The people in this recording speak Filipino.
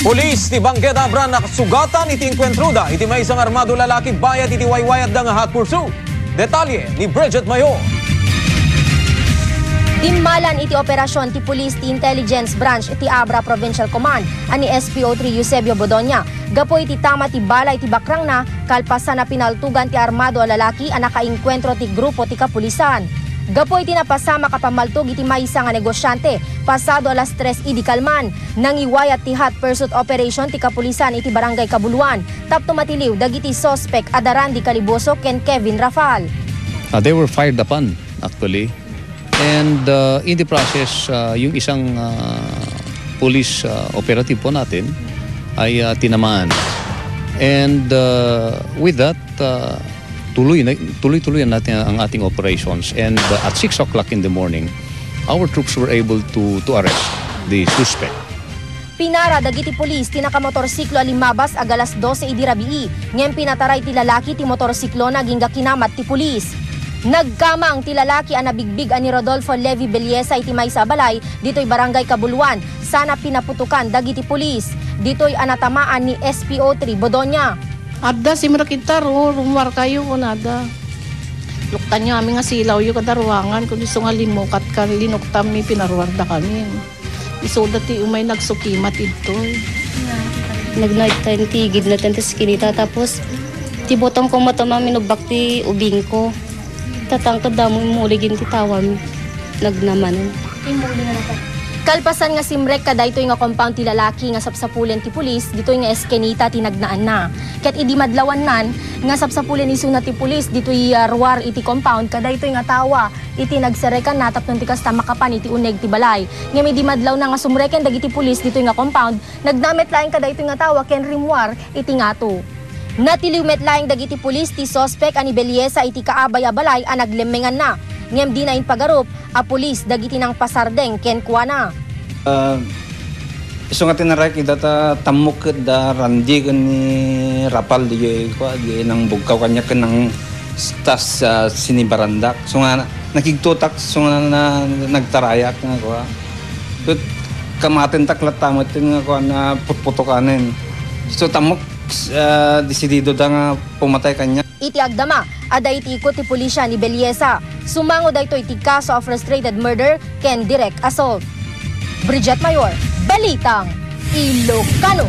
Pulis ti Banggeda Abra nakasugatan iti enkwentruda iti may isang armado lalaki bayad iti waywayat da nga hot pursuit. Detalye ni Bridget Mayo. Dimmalan iti operasyon ti Police ti Intelligence Branch iti Abra Provincial Command ani SPO3 Eusebio Bodonia. Gapo iti tama ti balay ti bakrang na kalpasan na pinaltugan ti armado a lalaki a nakainkwentro ti grupo ti kapulisan. Gapo iti napasama kapamaltog iti maysa nga negosyante pasado alas 3 idi kalman nangiwayat ti hot pursuit operation ti kapulisan iti barangay Kabuluan tapno matiliw dagiti suspect adaran di Caliboso ken Kevin Rafal. They were fired upon actually, and in the process yung isang police operative po natin ay tinamaan, and with that tuloy-tuloy natin ang ating operations, and at 6 o'clock in the morning our troops were able to arrest the suspect. Pinara dagiti pulis ti nakamotorsiklo alimabas ag alas 12 idi rabii ngem pinataray ti lalaki ti motorsiklo nagingga kinamat ti pulis. Nagkamang ti lalaki a nabigbig ani Rodolfo Levi Beliesa iti maysa balay ditoy barangay Kabuluan sana pinaputukan dagiti pulis. Ditoy anatamaan ni SPO3 Bodonia. Ada si kita rumar kayo ko nada. Luktan niyo aming nga silaw yung kadaruangan kung gusto nga limukat ka linuktam mi pinarwarda kami. Iso dati umay nagsukimat ito. Nag-night time tigid na tantas kinita tapos tibotong ko matama minubak ti ubing ko. Tatangtod damo muligin ti tawam nagnaman. Kalpasan nga simrek kada ito'y nga compound ti lalaki nga sapsapulen ti pulis, dito'y nga eskenita tinagnaan na. Ket idi madlawan nan, nga sapsapulen iso na ti pulis, dito'y ruwar iti compound, kada ito'y nga tawa, iti nagserekan na tapnon ti kasta makapan iti uneg ti balay. Nga may di madlaw na nga sumreken dagiti pulis, dito'y nga compound, nagnamet laing kada ito'y nga tawa, ken rimwar iti ngato. Natiliw met laing dagiti pulis ti sospek ani Beliesa iti kaabay a balay a naglemengan na. Ngem di na inpagarup, a pulis dagiti nang pasardeng ken kuana. Iso nga tinarak idata tamuk da randi ni rapal di ko di nang bugkaw kanya ken nang stas sinibarandak. So nga nakigtutak so nga na nagtarayak nga ko. Tut kamaten taklat tamot nga ko na putputokanen. So tamuk desidido da nga pumatay kanya. Iti agdama, aday iti ikot ti pulisya ni Beliesa. Sumango daytoy iti kaso of frustrated murder ken direct assault. Bridget Mayor, Balitang Ilocano.